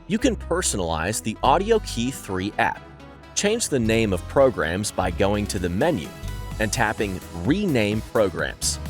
You can personalize the AUDIOKEY 3 app. Change the name of programs by going to the menu and tapping Rename Programs.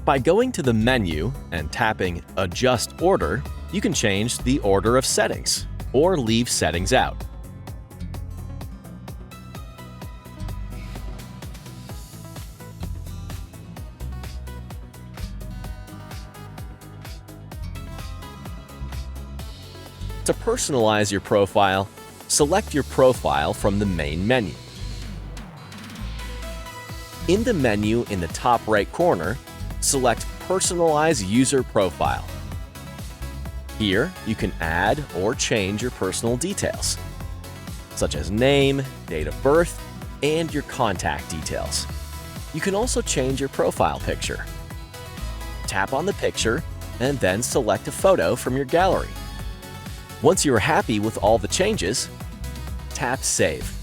By going to the menu and tapping Adjust Order, you can change the order of settings or leave settings out. To personalize your profile, select your profile from the main menu. In the menu in the top right corner, select Personalize User Profile. Here, you can add or change your personal details, such as name, date of birth, and your contact details. You can also change your profile picture. Tap on the picture and then select a photo from your gallery. Once you are happy with all the changes, tap Save.